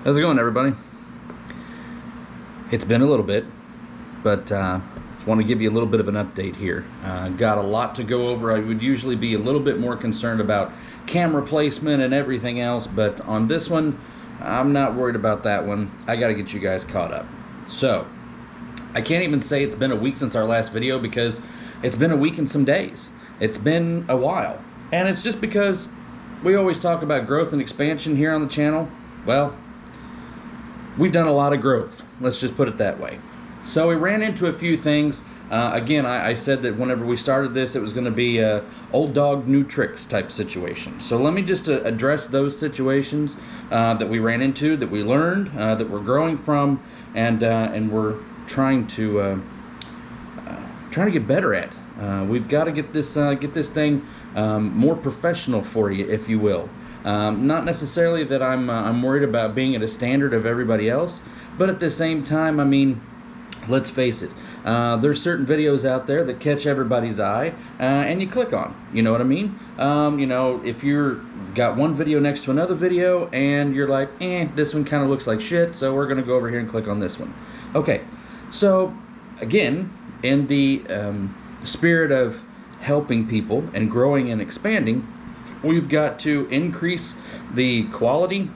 How's it going, everybody? It's been a little bit, but just want to give you a little bit of an update here. Got a lot to go over. I would usually be a little bit more concerned about camera placement and everything else, but on this one, I'm not worried about that one. I got to get you guys caught up. So, I can't even say it's been a week since our last video because it's been a week and some days. It's been a while. And it's just because we always talk about growth and expansion here on the channel. Well, we've done a lot of growth. Let's just put it that way. So we ran into a few things. Again, I said that whenever we started this, it was going to be a old dog, new tricks type situation. So let me just address those situations that we ran into, that we learned, that we're growing from, and we're trying to get better at. We've got to get this thing more professional for you, if you will. Not necessarily that I'm worried about being at a standard of everybody else, but at the same time, I mean, let's face it, there's certain videos out there that catch everybody's eye, and you click on. You know what I mean? You know, if you're got one video next to another video, and you're like, this one kind of looks like shit, so we're gonna go over here and click on this one. Okay, so again, in the spirit of helping people and growing and expanding, we've got to increase the quality,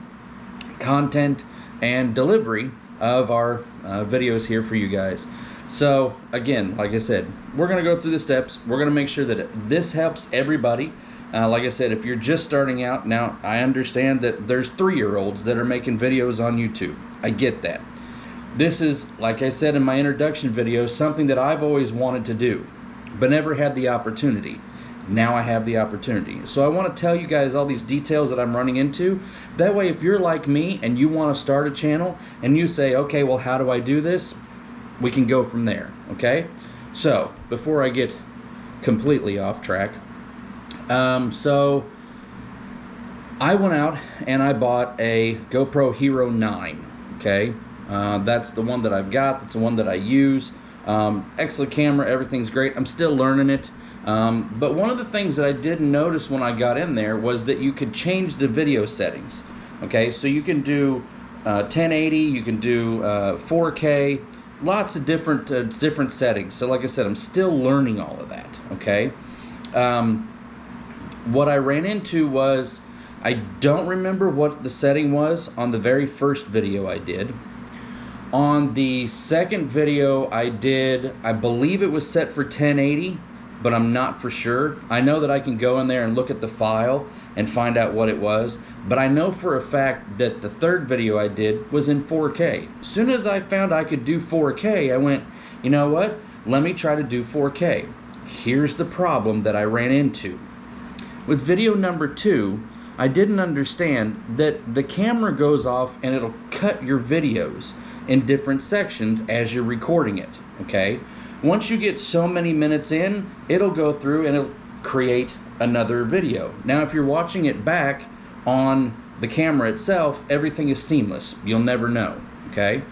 content, and delivery of our videos here for you guys. So again, like I said, we're going to go through the steps. We're going to make sure that this helps everybody. Like I said, if you're just starting out, now I understand that there's 3-year-olds that are making videos on YouTube. I get that. This is, like I said in my introduction video, something that I've always wanted to do, but never had the opportunity. Now I have the opportunity. So I want to tell you guys all these details that I'm running into. That way, if you're like me and you want to start a channel and you say, okay, well, how do I do this? We can go from there, okay? So, before I get completely off track, so I went out and I bought a GoPro Hero 9, okay? That's the one that I've got. That's the one that I use. Excellent camera. Everything's great. I'm still learning it. But one of the things that I didn't notice when I got in there was that you could change the video settings. Okay, so you can do 1080, you can do 4K, lots of different settings. So like I said, I'm still learning all of that. Okay, what I ran into was, I don't remember what the setting was on the very first video I did. On the second video I did, I believe it was set for 1080. But I'm not for sure. I know that I can go in there and look at the file and find out what it was, but I know for a fact that the third video I did was in 4K. As soon as I found I could do 4K, I went, you know what? Let me try to do 4K. Here's the problem that I ran into. With video number 2, I didn't understand that the camera goes off and it'll cut your videos in different sections as you're recording it, okay? Once you get so many minutes in, it'll go through and it'll create another video. Now, if you're watching it back on the camera itself, everything is seamless. You'll never know, okay?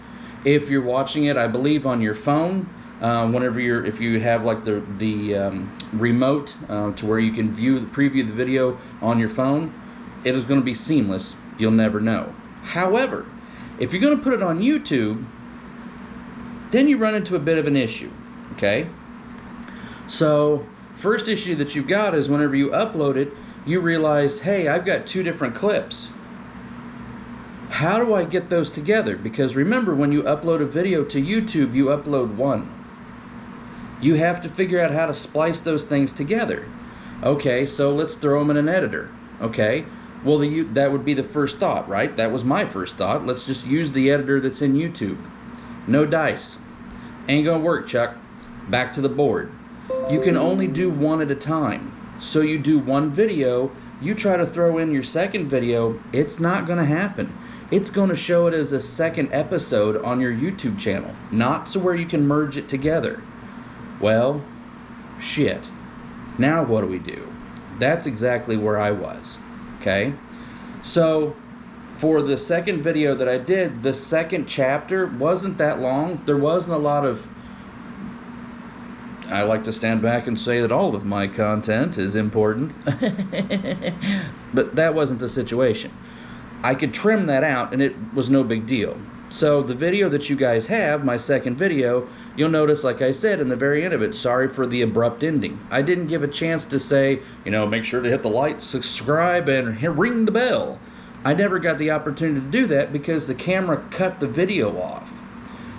If you're watching it, I believe, on your phone, if you have like the remote to where you can preview the video on your phone, it is going to be seamless. You'll never know. However, if you're going to put it on YouTube, then you run into a bit of an issue. Okay, so first issue that you've got is whenever you upload it, you realize, hey, I've got 2 different clips. How do I get those together? Because remember, when you upload a video to YouTube, you upload one. You have to figure out how to splice those things together. Okay, so let's throw them in an editor. Okay, well, that would be the first thought, right? That was my first thought. Let's just use the editor that's in YouTube. No dice. Ain't gonna work, Chuck. Back to the board. You can only do one at a time. So you do one video, you try to throw in your second video, it's not going to happen. It's going to show it as a second episode on your YouTube channel, not so where you can merge it together. Well, shit. Now what do we do? That's exactly where I was. Okay? So, for the second video that I did, the second chapter wasn't that long. There wasn't a lot of... I like to stand back and say that all of my content is important. But that wasn't the situation. I could trim that out and it was no big deal. So the video that you guys have, my second video, you'll notice, like I said in the very end of it, sorry for the abrupt ending. I didn't give a chance to say, you know, make sure to hit the like, subscribe, and ring the bell. I never got the opportunity to do that because the camera cut the video off.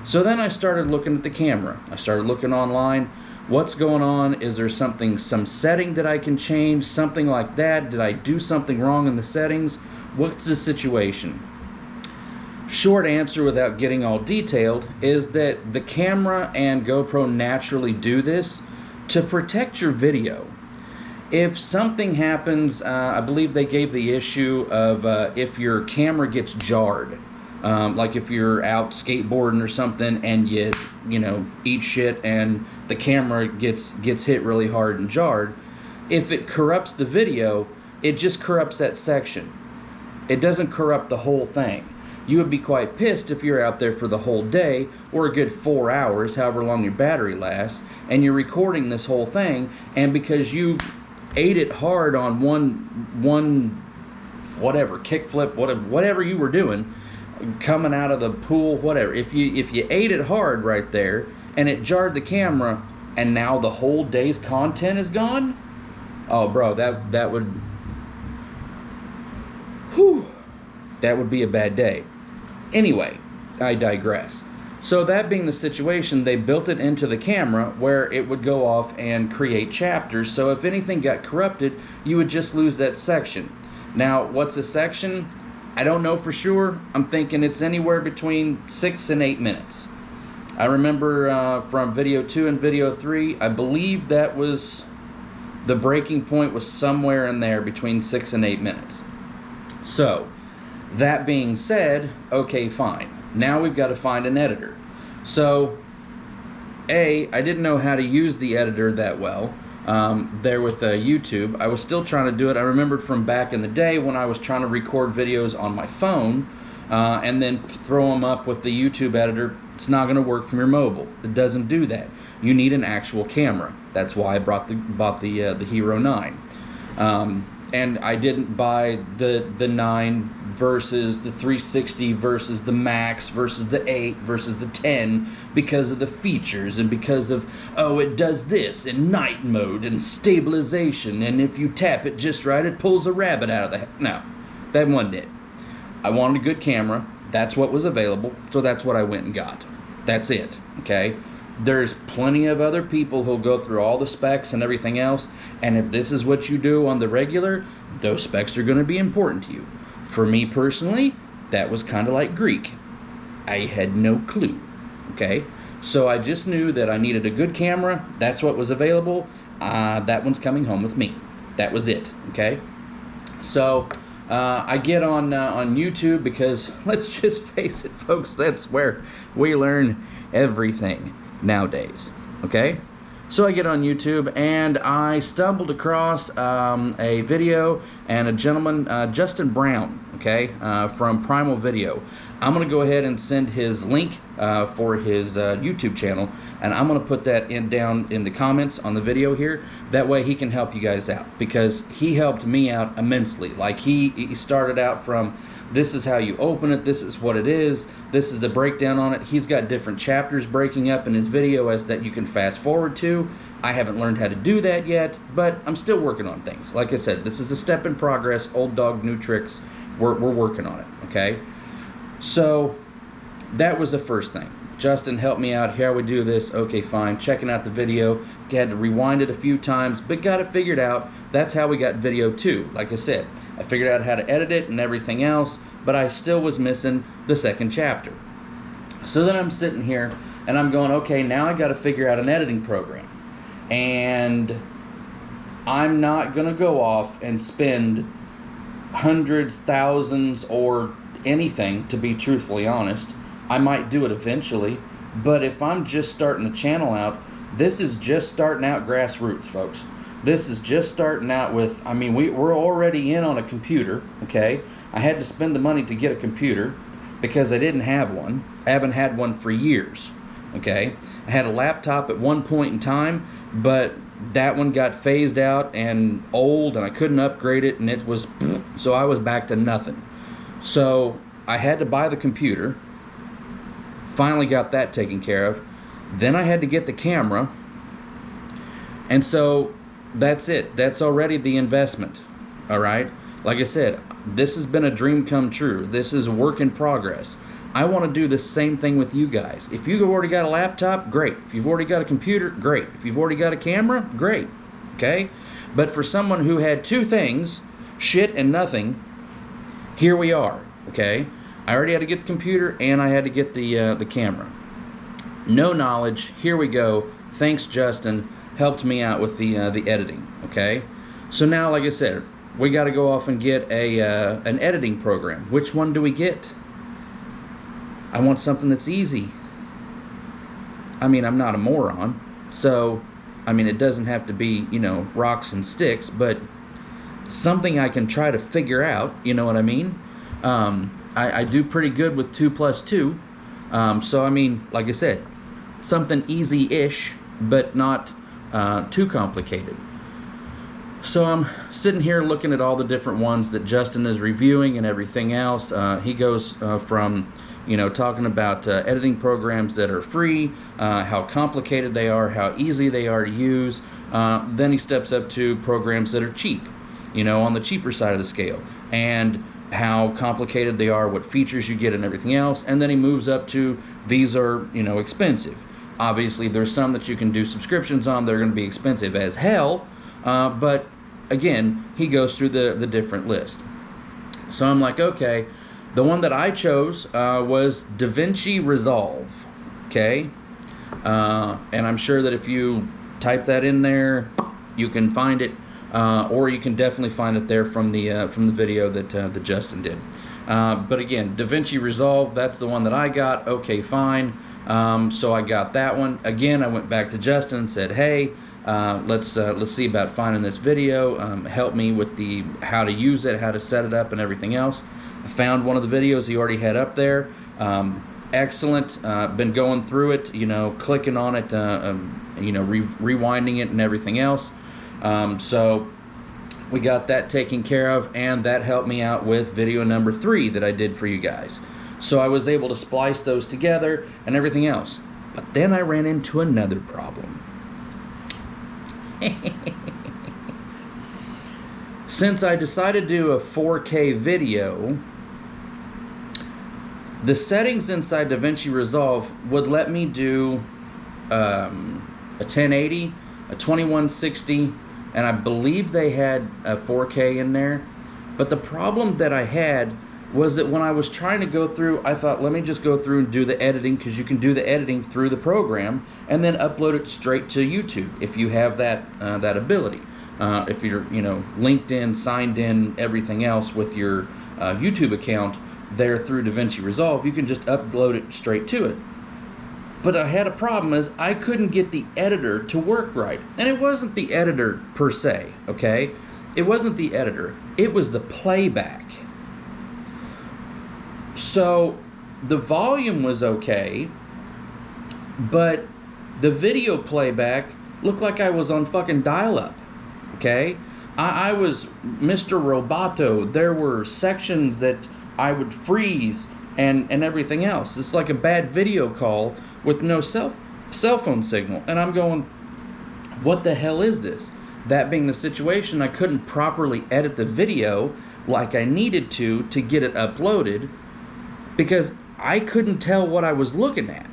So then I started looking at the camera. I started looking online. What's going on? Is there some setting that I can change? Something like that? Did I do something wrong in the settings? What's the situation? Short answer, without getting all detailed, is that the camera and GoPro naturally do this to protect your video. If something happens, I believe they gave the issue of if your camera gets jarred, like if you're out skateboarding or something and you know, eat shit and the camera gets hit really hard and jarred, if it corrupts the video, it just corrupts that section. It doesn't corrupt the whole thing. You would be quite pissed if you're out there for the whole day or a good 4 hours, however long your battery lasts, and you're recording this whole thing, and because you ate it hard on one whatever, kickflip, whatever you were doing, coming out of the pool, whatever, if you ate it hard right there and it jarred the camera and now the whole day's content is gone, oh bro, that would, whew, that would be a bad day. Anyway, I digress. So that being the situation, they built it into the camera where it would go off and create chapters, so if anything got corrupted, you would just lose that section. Now, what's a section? I don't know for sure. I'm thinking it's anywhere between 6 and 8 minutes. I remember from video 2 and video 3, I believe that was, the breaking point was somewhere in there between 6 and 8 minutes. So, that being said, okay, fine. Now we've got to find an editor. So, I didn't know how to use the editor that well there with YouTube. I was still trying to do it. I remembered from back in the day when I was trying to record videos on my phone and then throw them up with the YouTube editor. It's not going to work from your mobile. It doesn't do that. You need an actual camera. That's why I bought the Hero 9. And I didn't buy the 9 versus the 360 versus the Max versus the 8 versus the 10 because of the features and because of, oh, it does this in night mode and stabilization, and if you tap it just right, it pulls a rabbit out of the head. No, that wasn't it. I wanted a good camera. That's what was available, so that's what I went and got. That's it, okay? There's plenty of other people who'll go through all the specs and everything else, and if this is what you do on the regular, those specs are going to be important to you. For me personally, that was kind of like Greek. I had no clue, okay? So I just knew that I needed a good camera. That's what was available. That one's coming home with me. That was it, okay? So I get on YouTube because, let's just face it, folks, that's where we learn everything nowadays, okay? So I get on YouTube and I stumbled across a video and a gentleman, Justin Brown, okay, from Primal Video. I'm going to go ahead and send his link for his YouTube channel, and I'm going to put that down in the comments on the video here. That way he can help you guys out, because he helped me out immensely. Like he started out from, this is how you open it, this is what it is, this is the breakdown on it. He's got different chapters breaking up in his video as that you can fast forward to. I haven't learned how to do that yet, but I'm still working on things. Like I said, this is a step in progress, old dog, new tricks. We're working on it, okay? So that was the first thing. Justin helped me out. Here we do this. Okay, fine. Checking out the video. Had to rewind it a few times, but got it figured out. That's how we got video 2. Like I said, I figured out how to edit it and everything else, but I still was missing the second chapter. So then I'm sitting here and I'm going, okay, now I got to figure out an editing program. And I'm not going to go off and spend hundreds, thousands, or anything, to be truthfully honest. I might do it eventually, but if I'm just starting the channel out, this is just starting out grassroots, folks. This is just starting out with, I mean, we're already in on a computer, okay? I had to spend the money to get a computer because I didn't have one. I haven't had one for years, okay? I had a laptop at one point in time, but that one got phased out and old, and I couldn't upgrade it, and it was, so I was back to nothing. So I had to buy the computer. Finally got that taken care of. Then I had to get the camera. And so that's it. That's already the investment. All right? Like I said, this has been a dream come true. This is a work in progress. I want to do the same thing with you guys. If you've already got a laptop, great. If you've already got a computer, great. If you've already got a camera, great. Okay? But for someone who had two things, shit and nothing, here we are. Okay? I already had to get the computer and I had to get the camera. No knowledge. Here we go. Thanks, Justin. Helped me out with the editing. Okay? So now, like I said, we got to go off and get an editing program. Which one do we get? I want something that's easy. I mean, I'm not a moron. So, I mean, it doesn't have to be, you know, rocks and sticks, but something I can try to figure out, you know what I mean? I do pretty good with 2 plus 2. So, I mean, like I said, something easy-ish, but not too complicated. So I'm sitting here looking at all the different ones that Justin is reviewing and everything else. He goes from, you know, talking about editing programs that are free, how complicated they are, how easy they are to use. Then he steps up to programs that are cheap, you know, on the cheaper side of the scale, and how complicated they are, what features you get and everything else. And then he moves up to these are, you know, expensive. Obviously, there's some that you can do subscriptions on. They're going to be expensive as hell, but again, he goes through the different list. So I'm like, okay, the one that I chose was DaVinci Resolve, okay? And I'm sure that if you type that in there, you can find it, or you can definitely find it there from the video that Justin did. But again, DaVinci Resolve, that's the one that I got. Okay, fine. So I got that one. Again, I went back to Justin and said, hey, let's see about finding this video. Help me with the how to use it, how to set it up, and everything else. I found one of the videos he already had up there. Excellent. Been going through it, you know, clicking on it, you know, rewinding it and everything else. So we got that taken care of, and that helped me out with video number 3 that I did for you guys. So I was able to splice those together and everything else. But then I ran into another problem. Since I decided to do a 4K video, the settings inside DaVinci Resolve would let me do a 1080, a 2160, and I believe they had a 4K in there. But the problem that I had was that when I was trying to go through, I thought, let me just go through and do the editing, because you can do the editing through the program and then upload it straight to YouTube if you have that ability. If you're, you know, linked in, signed in, everything else with your YouTube account there through DaVinci Resolve, you can just upload it straight to it. But I had a problem, is I couldn't get the editor to work right. And it wasn't the editor per se, okay? It wasn't the editor. It was the playback. So the volume was okay, but the video playback looked like I was on fucking dial-up, okay? I was Mr. Roboto. There were sections that I would freeze and everything else. It's like a bad video call with no cell phone signal. And I'm going, what the hell is this? That being the situation, I couldn't properly edit the video like I needed to get it uploaded, because I couldn't tell what I was looking at.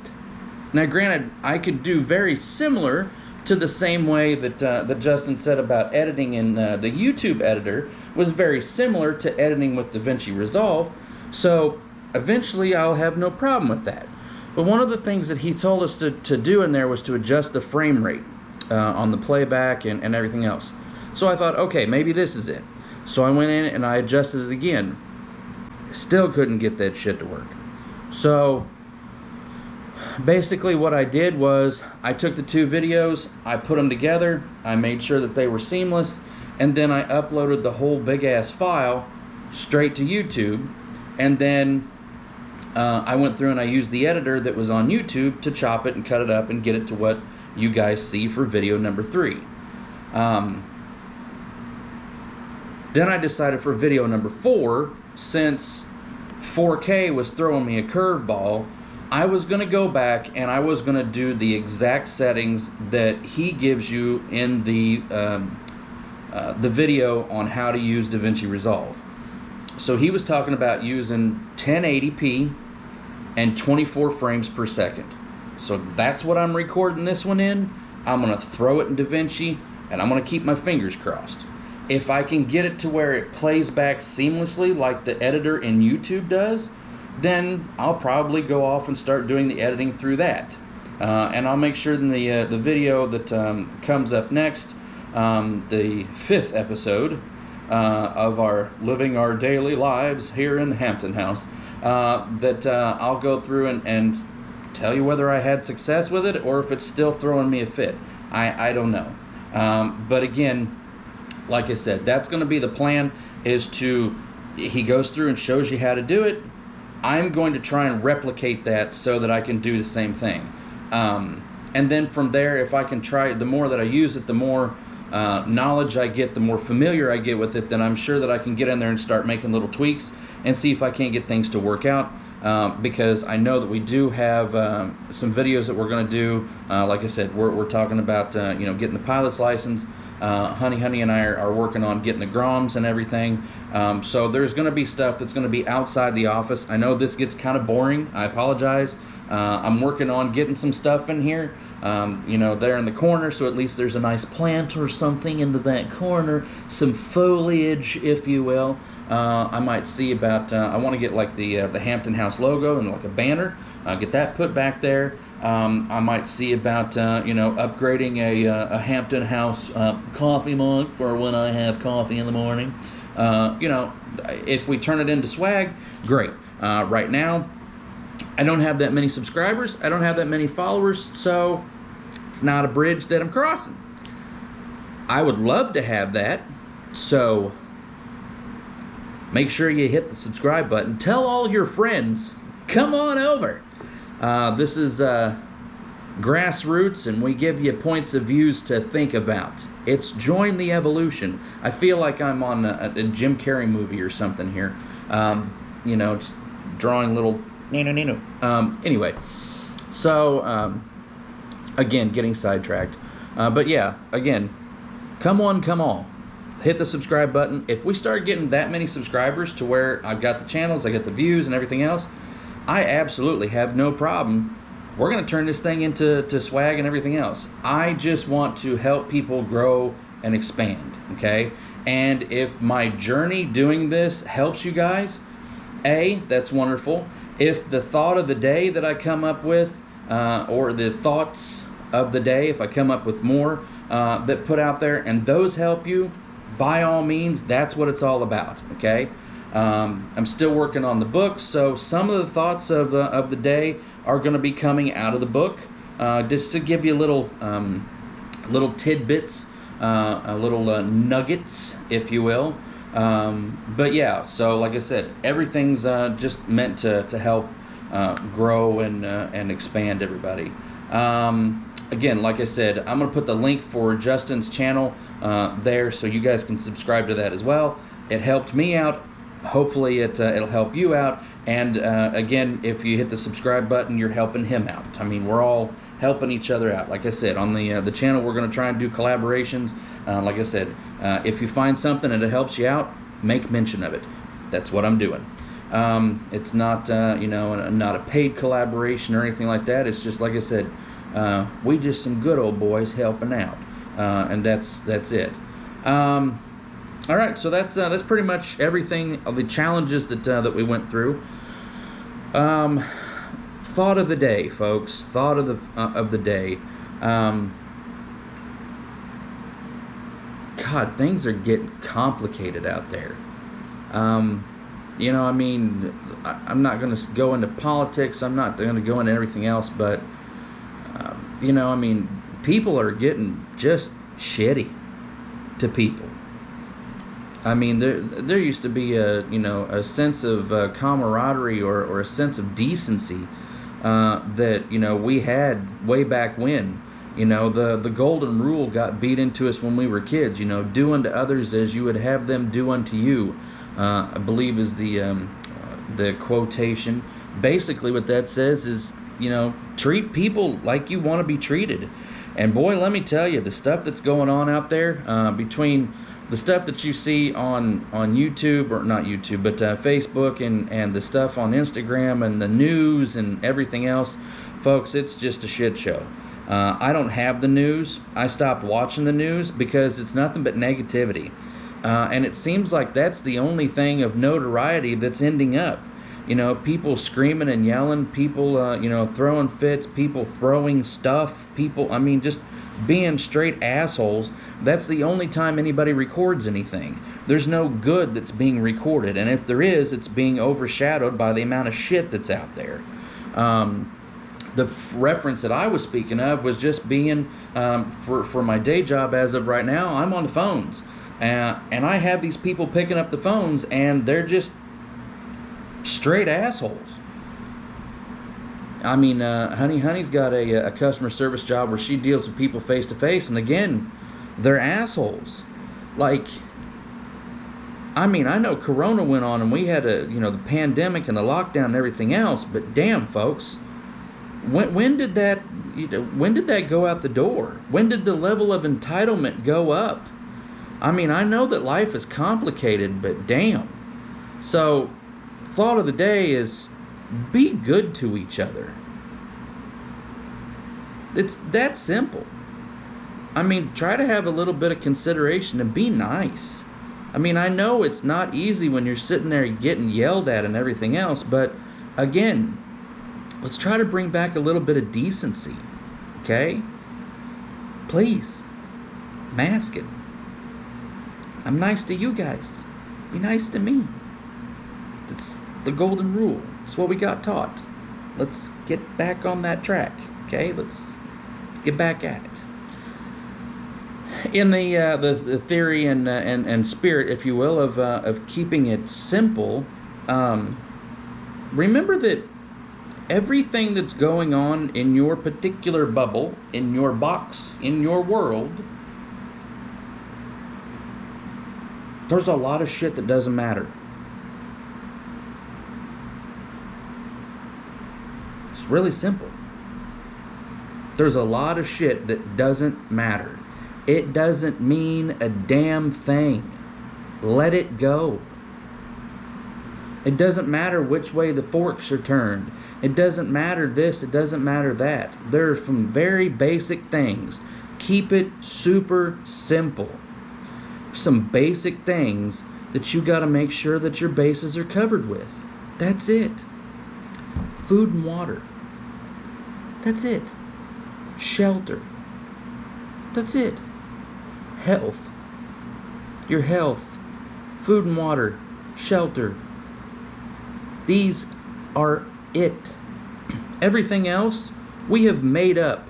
Now, granted, I could do very similar to the same way that Justin said about editing in the YouTube editor was very similar to editing with DaVinci Resolve, so eventually I'll have no problem with that. But one of the things that he told us to do in there was to adjust the frame rate on the playback and everything else. So I thought, okay, maybe this is it. So I went in and I adjusted it again. Still couldn't get that shit to work. So basically what I did was I took the 2 videos, I put them together, I made sure that they were seamless, and then I uploaded the whole big ass file straight to YouTube, and then I went through and I used the editor that was on YouTube to chop it and cut it up and get it to what you guys see for video number 3. Then I decided for video number 4, since 4K was throwing me a curveball, I was going to go back and I was going to do the exact settings that he gives you in the video on how to use DaVinci Resolve. So he was talking about using 1080p and 24 frames per second. So that's what I'm recording this one in. I'm going to throw it in DaVinci, and I'm going to keep my fingers crossed. If I can get it to where it plays back seamlessly like the editor in YouTube does, then I'll probably go off and start doing the editing through that. And I'll make sure in the video that comes up next, the 5th episode of our Living Our Daily Lives here in the Hampton House, that I'll go through and tell you whether I had success with it or if it's still throwing me a fit. I don't know. But again, like I said, that's going to be the plan, is he goes through and shows you how to do it. I'm going to try and replicate that so that I can do the same thing. And then from there, if I can try it, the more that I use it, the more knowledge I get, the more familiar I get with it, then I'm sure that I can get in there and start making little tweaks and see if I can't get things to work out. Because I know that we do have some videos that we're going to do. Like I said, we're talking about getting the pilot's license. Honey and I are working on getting the groms and everything. So there's going to be stuff that's going to be outside the office. I know this gets kind of boring. I apologize. I'm working on getting some stuff in here, there in the corner, so at least there's a nice plant or something in the back corner, some foliage, if you will. I might see about, I want to get like the Hampton House logo and like a banner, get that put back there. I might see about, upgrading a Hampton House coffee mug for when I have coffee in the morning. If we turn it into swag, great. Right now, I don't have that many subscribers. I don't have that many followers, so it's not a bridge that I'm crossing. I would love to have that, so make sure you hit the subscribe button. Tell all your friends, come on over. This is grassroots, and we give you points of views to think about. It's Join the Evolution. I feel like I'm on a Jim Carrey movie or something here. Just drawing little anyway, so again, getting sidetracked. But yeah, again, come on. Hit the subscribe button. If we start getting that many subscribers to where I've got the channels, I got the views and everything else, I absolutely have no problem. We're going to turn this thing into swag and everything else. I just want to help people grow and expand, okay? And if my journey doing this helps you guys, that's wonderful. If the thought of the day that I come up with, or the thoughts of the day, if I come up with more that put out there and those help you, by all means, that's what it's all about, okay? I'm still working on the book, so some of the thoughts of the day are going to be coming out of the book, just to give you little tidbits, little nuggets, if you will. But yeah, so like I said, everything's just meant to help grow and expand everybody. Again, like I said, I'm going to put the link for Justin's channel there so you guys can subscribe to that as well. It helped me out. Hopefully it'll help you out. And again, if you hit the subscribe button, you're helping him out. I mean, we're all helping each other out. Like I said, on the channel, we're going to try and do collaborations. Like I said, if you find something and it helps you out, make mention of it. That's what I'm doing. It's not not a paid collaboration or anything like that. It's just like I said, we just some good old boys helping out, and that's it. All right, so that's pretty much everything of the challenges that we went through. Thought of the day, folks. Thought of the day. God, things are getting complicated out there. I'm not going to go into politics. I'm not going to go into everything else, but people are getting just shitty to people. I mean, there used to be a sense of camaraderie or a sense of decency that we had way back when. The golden rule got beat into us when we were kids. Do unto others as you would have them do unto you. I believe is the the quotation. Basically what that says is, treat people like you want to be treated. And boy, let me tell you, the stuff that's going on out there, between the stuff that you see on YouTube, or not YouTube, but Facebook, and the stuff on Instagram and the news and everything else, folks, it's just a shit show. I don't have the news. I stopped watching the news because it's nothing but negativity. And it seems like that's the only thing of notoriety that's ending up. People screaming and yelling, people, throwing fits, people throwing stuff, people, just being straight assholes. That's the only time anybody records anything. There's no good that's being recorded. And if there is, it's being overshadowed by the amount of shit that's out there. The reference that I was speaking of was just being, for my day job as of right now, I'm on the phones. And I have these people picking up the phones, and they're just straight assholes. Honey's got a customer service job where she deals with people face to face, and again, they're assholes. I know Corona went on, and we had the pandemic and the lockdown and everything else, but damn, folks, when did that go out the door? When did the level of entitlement go up? I know that life is complicated, but damn. So, thought of the day is, be good to each other. It's that simple. Try to have a little bit of consideration and be nice. I know it's not easy when you're sitting there getting yelled at and everything else, but again, let's try to bring back a little bit of decency, okay? Please, mask it. I'm nice to you guys. Be nice to me. That's the golden rule. It's what we got taught. Let's get back on that track, okay? Let's get back at it. In the theory and spirit, if you will, of keeping it simple, remember that everything that's going on in your particular bubble, in your box, in your world, there's a lot of shit that doesn't matter. It's really simple. There's a lot of shit that doesn't matter. It doesn't mean a damn thing. Let it go. It doesn't matter which way the forks are turned. It doesn't matter this, it doesn't matter that. There are some very basic things. Keep it super simple. Some basic things that you got to make sure that your bases are covered with. That's it. Food and water. That's it. Shelter. That's it. Health. Your health. Food and water. Shelter. These are it. Everything else we have made up.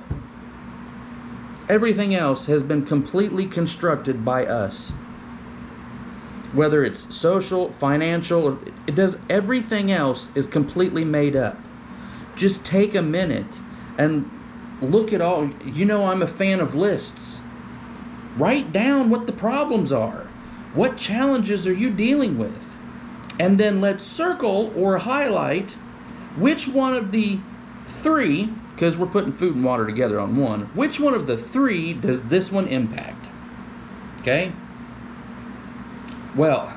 Everything else has been completely constructed by us. Whether it's social, financial, everything else is completely made up. Just take a minute and look at all. I'm a fan of lists. Write down what the problems are. What challenges are you dealing with? And then let's circle or highlight which one of the three, because we're putting food and water together on one, which one of the three does this one impact? Okay? Well,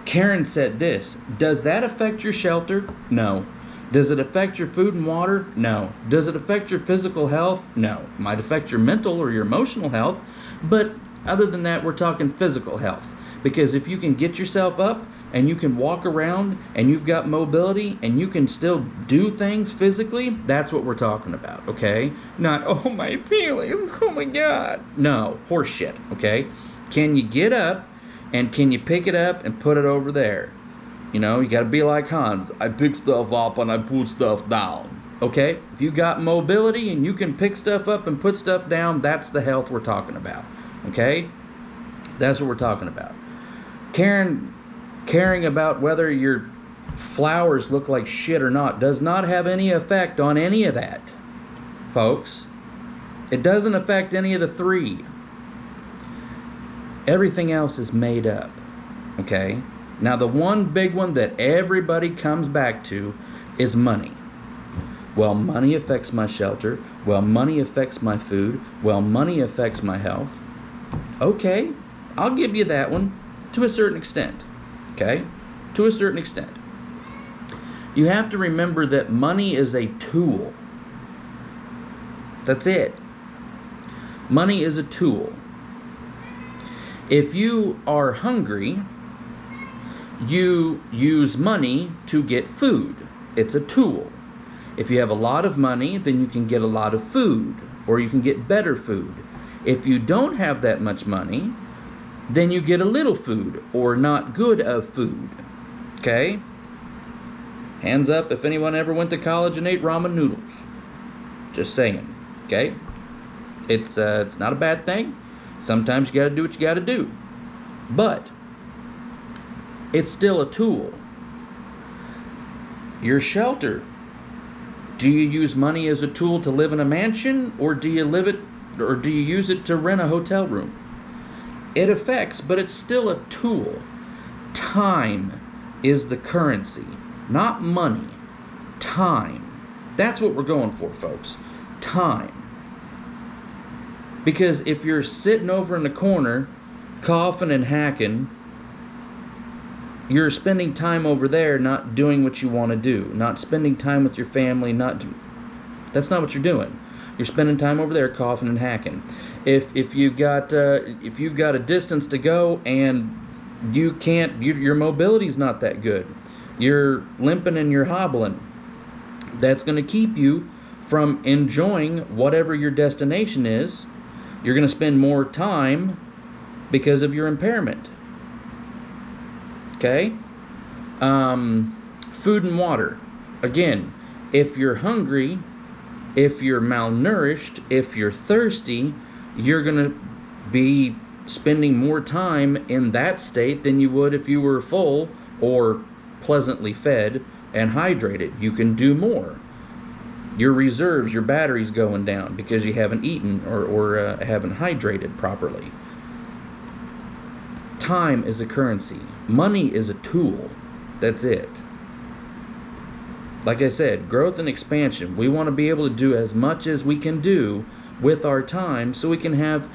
Karen said this. Does that affect your shelter? No. Does it affect your food and water? No. Does it affect your physical health? No. It might affect your mental or your emotional health, but other than that, we're talking physical health. Because if you can get yourself up and you can walk around and you've got mobility and you can still do things physically, that's what we're talking about, okay? Not, oh, my feelings, oh my God. No, horse shit, okay? Can you get up and can you pick it up and put it over there? You got to be like Hans. I pick stuff up and I put stuff down, okay? If you got mobility and you can pick stuff up and put stuff down, that's the health we're talking about, okay? That's what we're talking about. Caring about whether your flowers look like shit or not does not have any effect on any of that, folks. It doesn't affect any of the three. Everything else is made up, okay? Now, the one big one that everybody comes back to is money. Well, money affects my shelter. Well, money affects my food. Well, money affects my health. Okay, I'll give you that one to a certain extent. Okay? To a certain extent. You have to remember that money is a tool. That's it. Money is a tool. If you are hungry, you use money to get food. It's a tool. If you have a lot of money, then you can get a lot of food, or you can get better food. If you don't have that much money, then you get a little food, or not good of food. Okay? Hands up if anyone ever went to college and ate ramen noodles. Just saying. Okay? It's not a bad thing. Sometimes you gotta do what you gotta do. But it's still a tool. Your shelter. Do you use money as a tool to live in a mansion, or do you use it to rent a hotel room? It affects, but it's still a tool. Time is the currency, not money. Time. That's what we're going for, folks. Time. Because if you're sitting over in the corner, coughing and hacking, you're spending time over there not doing what you want to do, not spending time with your family, that's not what you're doing. You're spending time over there coughing and hacking. If you've got a distance to go and you can't, your mobility's not that good, you're limping and you're hobbling, that's going to keep you from enjoying whatever your destination is. You're going to spend more time because of your impairment. Okay? Food and water. Again, if you're hungry, if you're malnourished, if you're thirsty, you're going to be spending more time in that state than you would if you were full or pleasantly fed and hydrated. You can do more. Your reserves, your battery's going down because you haven't eaten or haven't hydrated properly. Time is a currency. Money is a tool. That's it. Like I said, growth and expansion. We want to be able to do as much as we can do with our time so we can have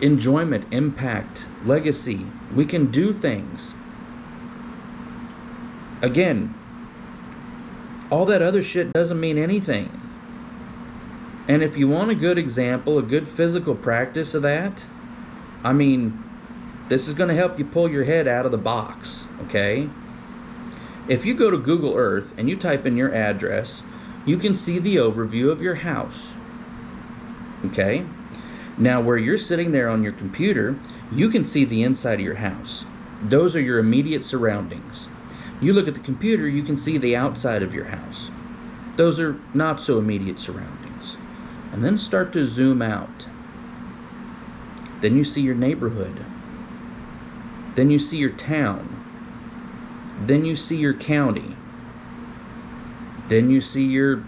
enjoyment, impact, legacy. We can do things. Again, all that other shit doesn't mean anything. And if you want a good example, a good physical practice of that, I mean, this is going to help you pull your head out of the box, okay? If you go to Google Earth and you type in your address, you can see the overview of your house, okay? Now, where you're sitting there on your computer, you can see the inside of your house. Those are your immediate surroundings. You look at the computer, you can see the outside of your house. Those are not so immediate surroundings. And then start to zoom out. Then you see your neighborhood. Then you see your town. Then you see your county. Then you see your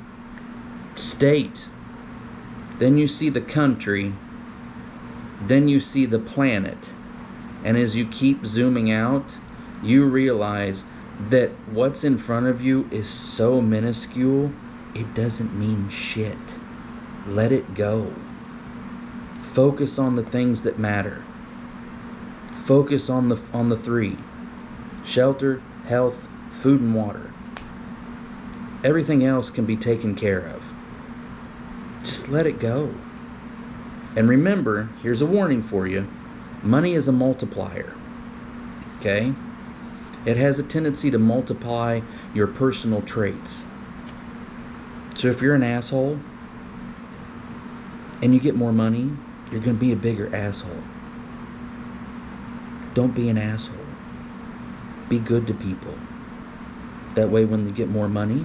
state. Then you see the country. Then you see the planet. And as you keep zooming out, you realize that what's in front of you is so minuscule, it doesn't mean shit. Let it go. Focus on the things that matter. Focus on the three: shelter, health, food, and water. Everything else can be taken care of. Just let it go. And remember, here's a warning for you. Money is a multiplier. Okay? It has a tendency to multiply your personal traits. So if you're an asshole and you get more money, you're going to be a bigger asshole. Don't be an asshole. Be good to people. That way when you get more money,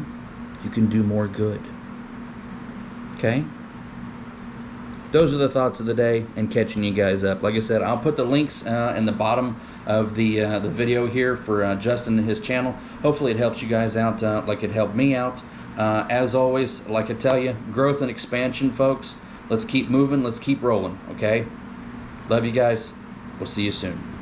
you can do more good. Okay? Those are the thoughts of the day and catching you guys up. Like I said, I'll put the links in the bottom of the video here for Justin and his channel. Hopefully it helps you guys out like it helped me out. As always, like I tell you, growth and expansion, folks. Let's keep moving. Let's keep rolling, okay? Love you guys. We'll see you soon.